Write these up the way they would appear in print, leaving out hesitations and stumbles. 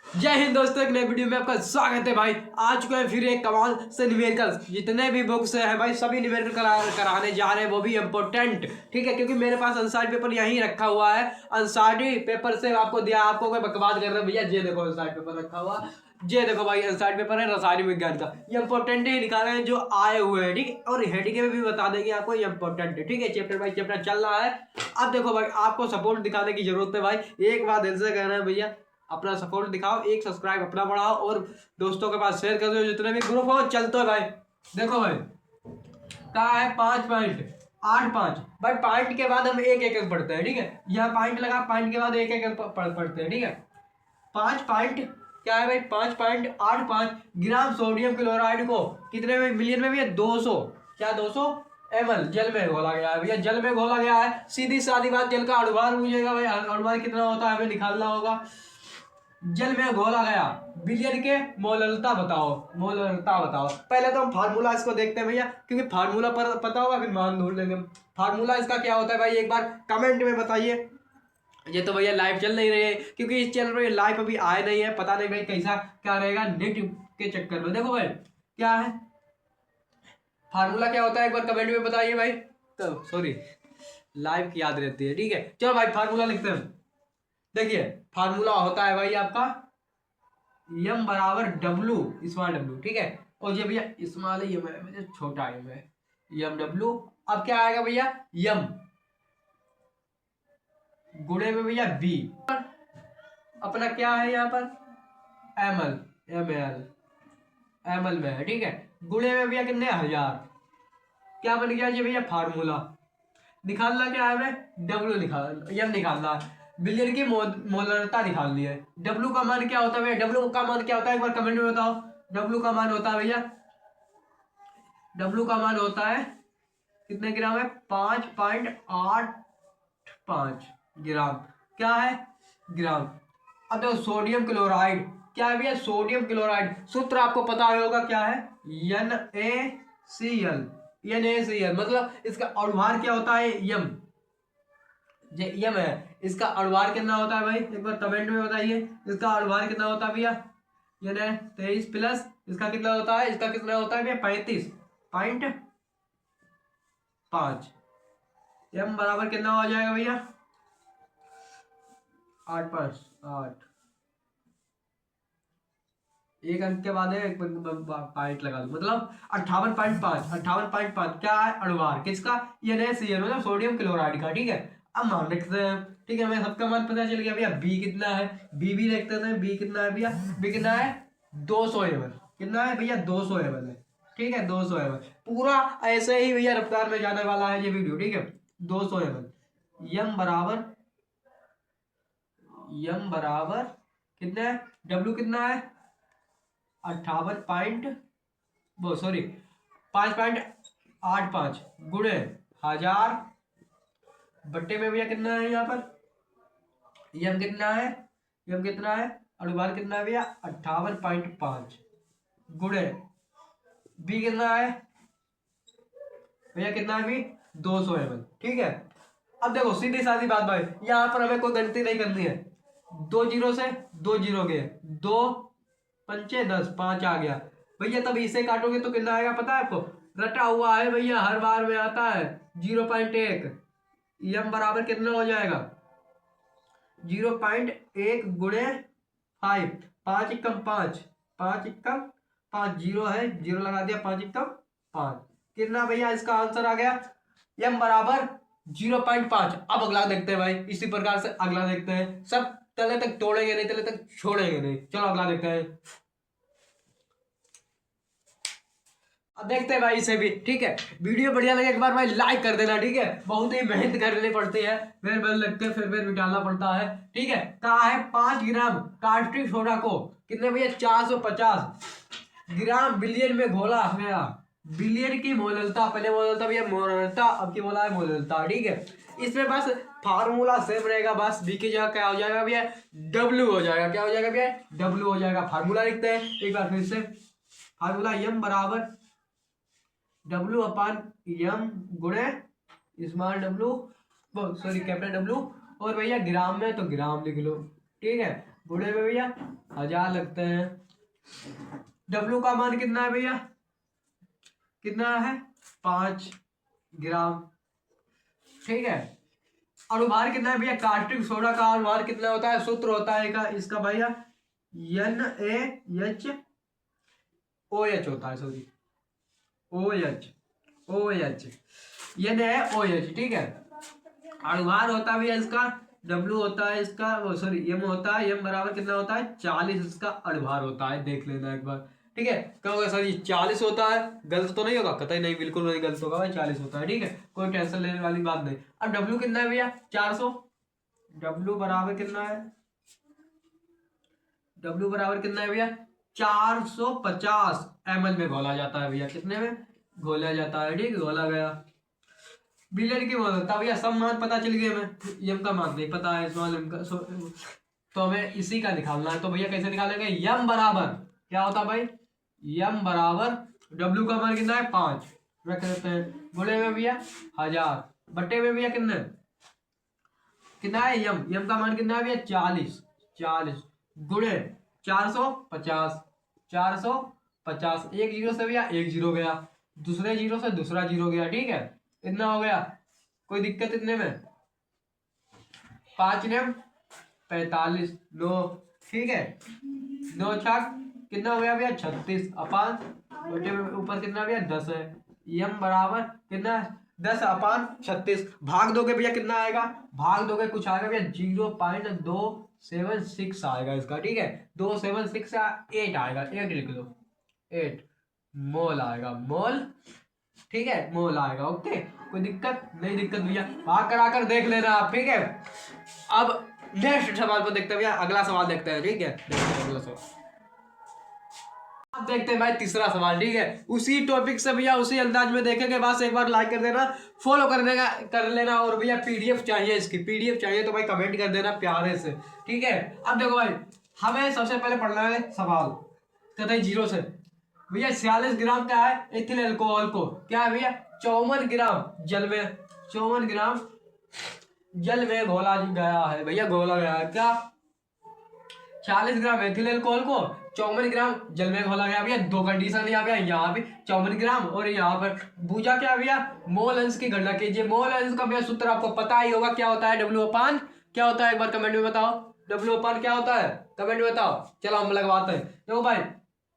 जय हिंद दोस्तों, एक नए वीडियो में आपका स्वागत है भाई। आ चुका है फिर एक कमाल से न्यूमेरिकल। जितने भी बुक्स हैं भाई सभी न्यूमेरिकल कराने जा रहे हैं, वो भी इम्पोर्टेंट। ठीक है, क्योंकि मेरे पास एनसीईआरटी पेपर यहीं रखा हुआ है। एनसीईआरटी पेपर से आपको दिया, आपको कोई बकवास कर रहे हैं भैया। ये देखो एनसीईआरटी पेपर रखा हुआ, ये देखो भाई एनसीईआरटी पेपर है रसायन विज्ञान का। ये इंपॉर्टेंट ही निकाले हैं जो आए हुए हैं, ठीक है। और हेडिंग में भी बता देंगे आपको, ये इंपॉर्टेंट है, ठीक है। चैप्टर बाई चैप्टर चल रहा है। अब देखो भाई, आपको सपोर्ट दिखाने की जरूरत है भाई। एक बात दिल से कहना है भैया, अपना सपोर्ट दिखाओ, एक सब्सक्राइब अपना बढ़ाओ और दोस्तों के पास शेयर कर दो। जितने भी ग्रुप हो चलते है भाई। देखो भाई कहा है 5.85 भाई। पॉइंट के बाद हम एक एक पढ़ते हैं, ठीक है। यहाँ पॉइंट लगा, पॉइंट के बाद एक एक पढ़ते हैं, ठीक है। 5 पॉइंट क्या है भाई, 5.85 ग्राम सोडियम क्लोराइड को कितने में मिलियन में भी है? 200 क्या 200 ml जल में घोला गया है भैया। जल में घोला गया है, सीधी सादी बात। जल का अणुभार पूछेगा भाई, अणुभार कितना होता है हमें निकालना होगा। जल में घोला गया, बिलियन के मोलरता बताओ, मोलरता बताओ। पहले तो हम फार्मूला इसको देखते हैं भैया, क्योंकि फार्मूला पर पता होगा फिर मान ढूंढ लेंगे। फार्मूला इसका क्या होता है भाई, एक बार कमेंट में बताइए। ये तो भैया लाइव चल नहीं रही है, क्योंकि इस चैनल पर लाइव अभी आए नहीं है। पता नहीं भाई कैसा क्या रहेगा नेट के चक्कर में। देखो भाई क्या है फार्मूला, क्या होता है एक बार कमेंट में बताइए भाई। तो सॉरी, लाइव की याद रहती है, ठीक है। चलो भाई फार्मूला लिखते हैं। देखिए फार्मूला होता है भाई आपका यम बराबर डब्लू, स्मॉल डब्लू, ठीक है। और ये भैया स्मॉल है, ये छोटा है यम डब्लू। अब क्या आएगा भैया, यम गुणे में भैया बी, अपना क्या है यहाँ पर एम एल, एम एल में है, ठीक है। गुणे में भैया कितने 1000। क्या बन गया ये भैया फार्मूला। निकालना क्या है हमें, डब्लू यम निकालना है। बिलियन की मोलरता निकालनी है। डब्लू का मान क्या होता है भैया, डब्लू का मान क्या होता है एक बार कमेंट में बताओ। डब्लू का मान होता है भैया, डब्लू का मान होता है कितने ग्राम है, 5.85 ग्राम। क्या है ग्राम। अब देखो सोडियम क्लोराइड क्या है भैया, सोडियम क्लोराइड सूत्र आपको पता होगा क्या है, NaCl। NaCl मतलब इसका अणुभार क्या होता है, यम। यम है, इसका अणुभार कितना होता है भाई एक बार कमेंट में बताइए। इसका अणुभार कितना होता है भैया, ये 23 प्लस इसका कितना होता है, इसका कितना होता है भैया 35.5। यम बराबर कितना हो जाएगा भैया 8.8। एक अंक के बाद एक पॉइंट लगा दो, मतलब 58.5 क्या है अणुभार किसका, NaCl मतलब सोडियम क्लोराइड का, ठीक है। अब मान रखते हैं, ठीक है। हमें सबका मान पता चल गया भैया। बी कितना है, बी भी देखते थे। बी कितना है भैया, बी कितना है 200 ml। कितना है भैया 200 ml है, ठीक है। 200 ml पूरा ऐसे ही भैया रफ्तार में जाने वाला है ये वीडियो, ठीक है। 200 ml यम बराबर कितना है, डब्ल्यू कितना है 5.85 गुणे 1000 बट्टे में भैया कितना है यहाँ पर, यम कितना है, यम कितना है अणुभार कितना है भैया 58.5 गुणे बी कितना है भैया, कितना है बी 200 ml, ठीक है। अब देखो सीधी सादी बात भाई, यहाँ पर हमें कोई गलती नहीं करनी है। 2 जीरो से 2 जीरो गए, 2 पंचे 10, 5 आ गया भैया। तब इसे काटोगे तो कितना आएगा पता है आपको, रटा हुआ है भैया, हर बार में आता है 0.1। यम बराबर कितना हो जाएगा 0.1 गुणे 5, 5 एकम 5, 5 एकम 5, जीरो है, जीरो लगा दिया, 5 एकम 5। कितना भैया इसका आंसर आ गया, यम बराबर 0.5। अब अगला देखते हैं भाई, इसी प्रकार से अगला देखते हैं। सब तले तक तोड़ेंगे नहीं, तले तक छोड़ेंगे नहीं। चलो अगला देखते हैं। अब देखते हैं भाई इसे भी, ठीक है। वीडियो बढ़िया लगे एक बार भाई लाइक कर देना, ठीक है। बहुत ही मेहनत करनी पड़ती है, फिर बेल लगते हैं, फिर डालना पड़ता है, ठीक है। कहा है 5 ग्राम कास्टिक सोडा को कितने भैया 450 ग्राम बिलियन में घोला गया। बिलियन की मोलरता, पहले मोलरता भैया मोलरता, अब की बोला है मोलरता, ठीक है। इसमें बस फार्मूला सेम रहेगा, बस बी की जगह क्या हो जाएगा भैया डब्ल्यू हो जाएगा। क्या हो जाएगा भैया डब्ल्यू हो जाएगा। फार्मूला लिखते हैं एक बार फिर से। फार्मूला यम बराबर डब्ल्यू अपान यम गुणे small W, sorry capital W. और भैया ग्राम में तो ग्राम लिख लो, ठीक है। गुणे में भैया 1000 लगते हैं। डब्लू का मान कितना है भैया, कितना है 5 ग्राम। ठीक है, अनुभार कितना है भैया, कास्टिक सोडा का अनुभार कितना होता है, सूत्र होता है इसका भैया NaHOH होता है, सॉरी OH NaOH। ठीक है, अनुभार होता है भैया इसका, W होता है इसका, सॉरी M होता है, M बराबर कितना होता है 40 इसका अनुभार होता है, देख लेना एक बार। ठीक है, कहोगे सर ये 40 होता है, गलत तो नहीं होगा, कतई नहीं, बिल्कुल नहीं गलत होगा भाई, 40 होता है। ठीक है, कोई टेंशन लेने वाली बात नहीं। अब W कितना है भैया 400, W बराबर कितना है, W बराबर कितना है भैया 450 ml में घोला जाता है भैया, कितने में घोला जाता है। ठीक है, घोला गया। बिलियन की बोलता भैया, सब मान पता चल गया, हमें यम का मान नहीं पता है, स्मॉल एम का, तो हमें इसी का निकालना है। तो भैया कैसे निकालेंगे, यम बराबर क्या होता है भाई, यम बराबर डब्ल्यू का मान कितना है 5 रख देते हैं, गुणे में भैया 1000, बट्टे में भैया कितना है, यम का मान कितना है भैया 40 गुणे 450, एक जीरो से भैया एक जीरो गया, दूसरे जीरो से दूसरा जीरो गया। ठीक है, इतना हो गया, कोई दिक्कत इतने में, 5 ने 45 9। ठीक है, 9 छक कितना हो गया भैया 36 अपान बटे में ऊपर कितना भैया 10 है, यम बराबर कितना 10 अपान 36, भाग दोगे भैया कितना आएगा, भाग दोगे कुछ आएगा भैया 0.276 आएगा इसका। ठीक है, 276 या 8 आएगा, 8 लिख लो, 8 मोल आएगा, मोल। ठीक है, मोल आएगा। ओके, कोई दिक्कत नहीं, दिक्कत भैया भाग कराकर देख लेना आप। ठीक है, अब नेक्स्ट सवाल को देखते हैं भैया, अगला सवाल देखते हैं। ठीक है, अगला सवाल अब देखते हैं भाई, तीसरा सवाल। ठीक है, उसी टॉपिक से भैया उसी अंदाज में देखेंगे, बस एक बार लाइक कर देना, फॉलो कर लेना, और भैया पीडीएफ चाहिए, इसकी पीडीएफ चाहिए तो भाई कमेंट कर देना प्यारे से। ठीक है, अब देखो भाई, हमें सबसे पहले पढ़ना है सवाल कतई जीरो से। भैया 46 ग्राम क्या है एथिल अल्कोहल को, क्या है भैया 54 ग्राम जल में, 54 ग्राम जल में घोला गया है भैया, घोला गया है क्या 40 ग्राम एथिल अल्कोहल को 54 ग्राम जल में घोला गया भैया। दो कंडीशन यहाँ पे, यहाँ पे 54 ग्राम और यहाँ पर बूझा क्या भैया, मोल अंश की गणना कीजिए। मोल अंश का भैया सूत्र आपको पता ही होगा, क्या होता है डब्ल्यू अपान क्या होता है, एक बार कमेंट में बताओ, डब्ल्यू अपान क्या होता है, कमेंट में बताओ। चलो हम लगवाते हैं। देखो भाई,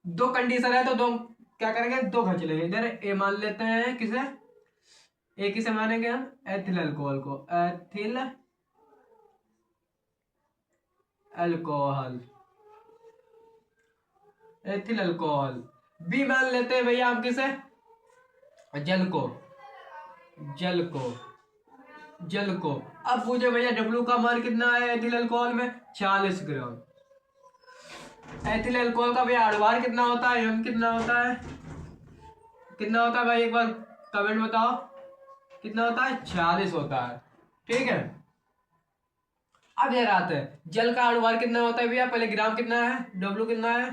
दो कंडीशन है तो दो क्या करेंगे, दो खींच लेंगे। इधर ए मान लेते हैं, किसे ए किसे मानेंगे हम, एथिल अल्कोहल को, ethyl alcohol, ethyl alcohol. B मान लेते हैं भैया हम किसे, जल को, जल को, जल को। अब पूछे भैया डब्ल्यू का मान कितना है एथिल अल्कोहल में 40 ग्राम। एथिल अल्कोहल का भैया अणुभार कितना होता है, एम कितना होता है, कितना होता है भाई एक बार कमेंट बताओ, कितना होता है 40 होता है। ठीक है, अब ये आते हैं जल का अणुभार कितना होता है भैया, पहले ग्राम कितना है, डब्ल्यू कितना है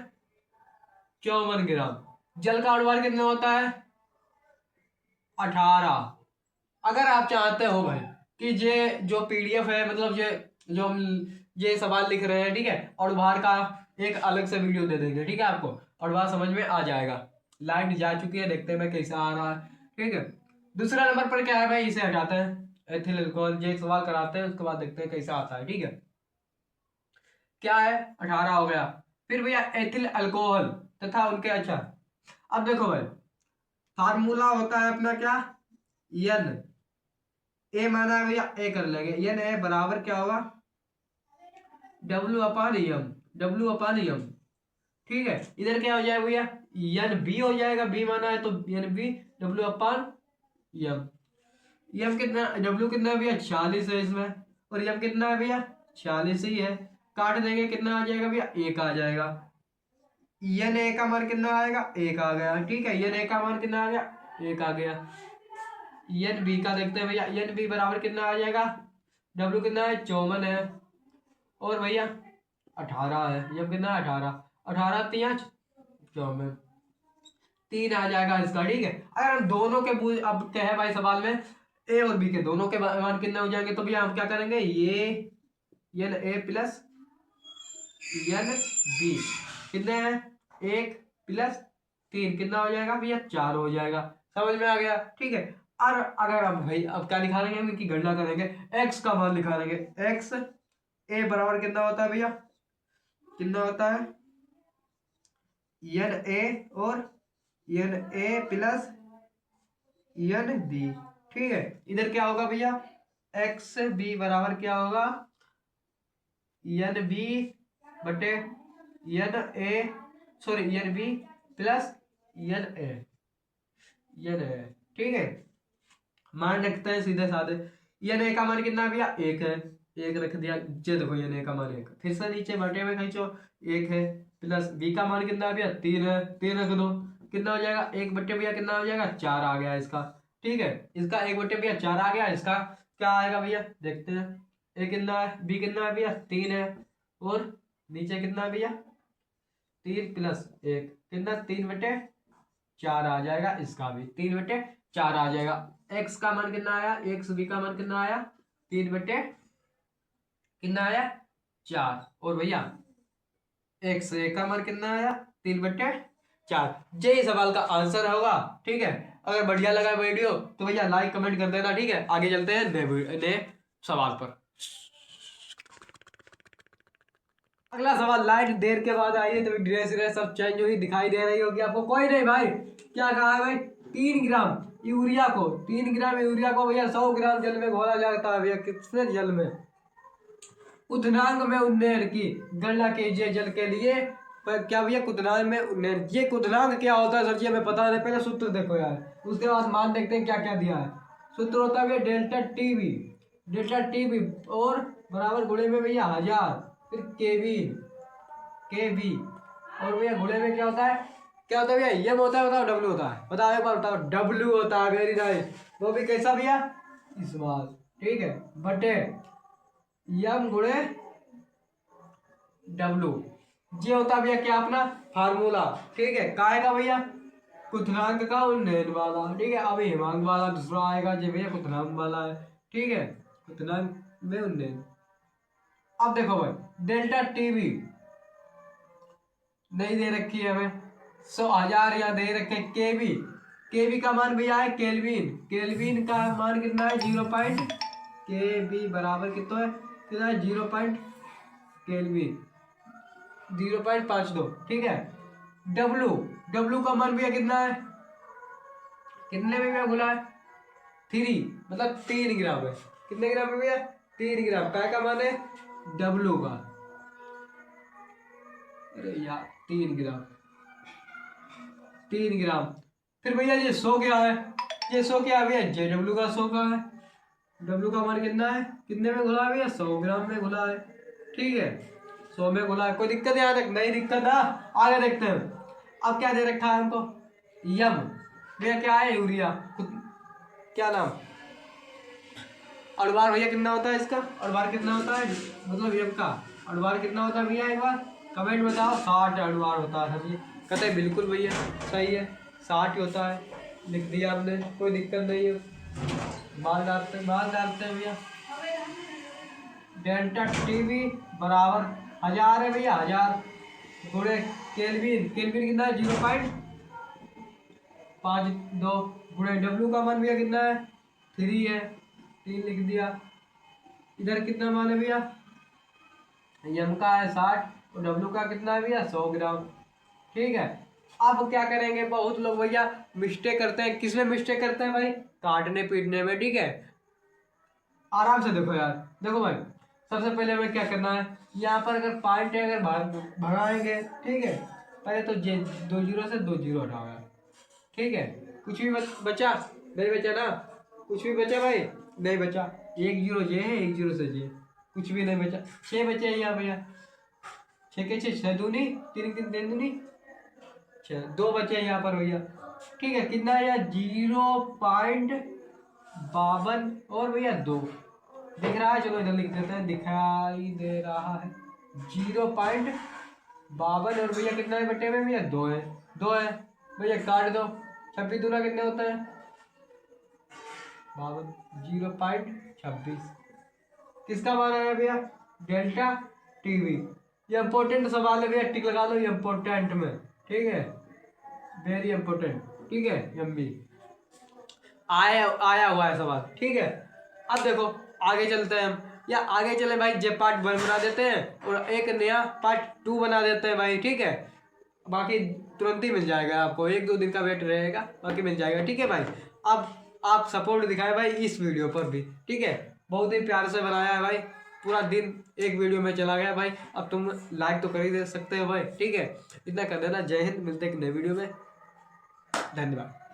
54 ग्राम, जल का अणुभार कितना होता है 18। अगर आप चाहते हो भाई कि ये जो पीडीएफ है, मतलब ये जो हम ये सवाल लिख रहे हैं, ठीक है, अणुभार का एक अलग से वीडियो दे देंगे। ठीक है, आपको अणुभार समझ में आ जाएगा। लाइट जा चुकी है, देखते हैं मैं कैसा आ रहा है। ठीक है, दूसरा नंबर पर क्या है भाई, इसे हटाते हैं, एथिल अल्कोहल, ये सवाल कराते हैं, उसके बाद देखते हैं कैसा आता है। ठीक है, क्या है 18 हो गया। फिर भैया एथिल अल्कोहल तथा उनके, अच्छा अब देखो भाई, फार्मूला होता है अपना क्या, एन ए माना है भैया, ए कर लेंगे, एन ए बराबर क्या होगा डब्ल्यू अपान एम, डब्ल्यू अपान एम। ठीक है, इधर क्या हो जाएगा भैया एन बी हो जाएगा, बी माना है तो एन बी डब्ल्यू अपान एम। एम कितना, डब्ल्यू कितना है भैया 40 है इसमें, और एम कितना है भैया 40 ही है, काट देंगे कितना आ जाएगा भैया 1 आ जाएगा। एन ए का मान कितना आएगा 1 आ गया। ठीक है, एन ए का मान कितना आ गया 1 आ गया। एन बी का देखते हैं भैया, एन बी बराबर कितना आ जाएगा, डब्ल्यू कितना है 54 है, और भैया 18 है, एम कितना है 18, 18 3 54, 3 आ जाएगा इसका। ठीक है, अगर हम दोनों के अब क्या है भाई सवाल में, ए और बी के दोनों के मान कितने हो जाएंगे, तो भैया हम क्या करेंगे, ये N A plus N B कितने हैं, 1 + 3 कितना हो जाएगा भैया, 4 हो जाएगा। समझ में आ गया, ठीक है। और अगर हम भाई अब क्या निकालेंगे, हम इनकी गणना करेंगे, एक्स का मान निकालेंगे। एक्स ए बराबर कितना होता है भैया, कितना होता है, एन ए और N A plus N B, ठीक है। इधर क्या होगा भैया, एक्स बी बराबर क्या होगा, एन बी बटे N A, sorry N B plus N A, ठीक है। मान रखते हैं सीधे साधे। एन ए का मान कितना है भैया, 1 है, 1 रख दिया। ये देखो एन ए का मान 1, फिर से नीचे बटे में खींचो, 1 है, प्लस बी का मान कितना है भैया, 3 है, 3 रख दो, कितना हो जाएगा, 1 बटे भैया कितना हो जाएगा, 4 आ गया इसका, ठीक है। इसका 1 बटे भैया 4 आ गया, इसका क्या आएगा भैया, देखते हैं। ए कितना है, बी कितना है भैया, 3 है, और नीचे कितना है भैया, 3 + 1 कितना, 3/4 आ जाएगा। इसका भी 3/4 आ जाएगा। एक्स का मान कितना आया, एक्स बी का मान कितना आया, 3 कितना आया, 4, और भैया एक्स ए का मान कितना आया, 3/4। यही सवाल का आंसर होगा, ठीक है। अगर बढ़िया लगा वीडियो तो भैया लाइक कमेंट कर देना, ठीक है। आगे चलते हैं नए सवाल पर। अगला सवाल, लाइट देर के बाद आई है तो ड्रेस सब चेंज हुई दिखाई दे रही होगी आपको, कोई नहीं भाई। क्या कहा है भाई, 3 ग्राम यूरिया को भैया 100 ग्राम जल में घोला जाता है भैया, कितने जल में, क्वथनांक में उन्नयन की गणना कीजिए जल के लिए। पर क्या भैया, क्वथनांक में उन्नयन, ये क्वथनांक क्या होता है सर जी, हमें पता नहीं, पहले सूत्र देखो यार, उसके बाद मान देखते हैं क्या क्या दिया है। सूत्र होता है भैया डेल्टा टी वी और बराबर गुणे में भैया 1000, फिर के बी और भैया गुणे में क्या होता है, क्या होता है भैया, ये होता है, बताओ डब्ल्यू होता है, बताओ एक बार बताओ, डब्ल्यू होता है, वेरी नाइस। वो भी कैसा भैया, इस बार, ठीक है, बटे यम गुणे डब्ल्यू, ये होता है भैया क्या, अपना फार्मूला, ठीक है। काय का भैया, क्वथनांक का उन्नयन वाला, ठीक है। अब हिमांक वाला दूसरा आएगा, जो भैया क्वथनांक वाला है, ठीक है, क्वथनांक में उन्नयन। अब देखो भाई, डेल्टा टीवी नहीं दे रखी है हमें, 100,000 या दे रखे, केवी का मान भैया है केल्विन का मान कितना है, 0 पॉइंट, के बी बराबर कितना है, 0 पॉइंट केल्विन, 0.52, ठीक है। डब्लू का मान भैया कितना है, कितने में भैया बोला है, 3, मतलब 3 ग्राम है। कितने ग्राम है भैया, 3 ग्राम। काय का मान है, डब्लू का, अरे यार 3 ग्राम। फिर भैया ये 100 क्या है, ये 100 क्या है भैया, जे डब्लू का 100 का है। डब्लू का मान कितना है, कितने में घुला है भैया, 100 ग्राम में घुला है, ठीक है, 100 में घुला है। कोई दिक्कत यहाँ तक नहीं, दिक्कत है, आगे देखते हैं। अब क्या दे रखा है हमको, यम भैया क्या है, यूरिया, क्या नाम, अणुभार भैया कितना होता है इसका, अणुभार कितना होता है, मतलब यम का अणुभार कितना होता है भैया, एक बार कमेंट बताओ। 60 अणुभार होता है सर जी, कहते हैं बिल्कुल भैया सही है, 60 ही होता है, लिख दिया आपने, कोई दिक्कत नहीं है। मान डालते हैं भैया, डेल्टा टीवी बराबर 1000 है भैया, 1000 गुणे केल्विन कितना है, 0.52 गुणे डब्लू का मान भैया कितना है, 3 है, 3 लिख दिया। इधर कितना मान है भैया, यम का है 60 और डब्लू का कितना है भैया, 100 ग्राम, ठीक है। अब क्या करेंगे, बहुत लोग भैया मिस्टेक करते हैं, किसमें मिस्टेक करते हैं भाई, काटने पीटने में, ठीक है। आराम से देखो यार, देखो भाई, सबसे पहले हमें क्या करना है, यहाँ पर अगर पॉइंट है, अगर भगाएंगे, ठीक है, पहले तो जे 2 जीरो से 2 जीरो हटाओ, ठीक है। कुछ भी बचा नहीं, बचा ना, कुछ भी बचा भाई, नहीं बचा, 1 जीरो जे है, 1 जीरो से जे, कुछ भी नहीं बचा। 6 बचे हैं यहाँ भैया, 6 के 6, 6 दूनी 3 3 दूनी 6, 2 बचे हैं यहाँ पर भैया, ठीक है। कितना है यार, 0.52 और भैया 2 दिख रहा है, चलो इधर लिख देते हैं, दिखाई दे रहा है, 0.52 और भैया कितना है बटे में भैया, 2 है, 2 है भैया, काट दो, 26 दूना कितने होता है, 52, 0.26, किसका मान आया भैया, डेल्टा टीवी, ये इम्पोर्टेंट सवाल है भैया, टिक लगा लो ये इम्पोर्टेंट में, ठीक है, वेरी इम्पोर्टेंट, ठीक है, यम्मी आया हुआ है सवाल, ठीक है। अब देखो आगे चलते हैं हम, या आगे चले भाई, जे पार्ट 1 बना देते हैं और एक नया पार्ट 2 बना देते हैं भाई, ठीक है। बाकी तुरंत ही मिल जाएगा आपको, 1-2 दिन का वेट रहेगा, बाकी मिल जाएगा, ठीक है भाई। अब आप सपोर्ट दिखाए भाई इस वीडियो पर भी, ठीक है, बहुत ही प्यार से बनाया है भाई, पूरा दिन एक वीडियो में चला गया भाई। अब तुम लाइक तो कर ही दे सकते हो भाई, ठीक है, इतना कर देना। जय हिंद, मिलते हैं एक नए वीडियो में, धन्यवाद।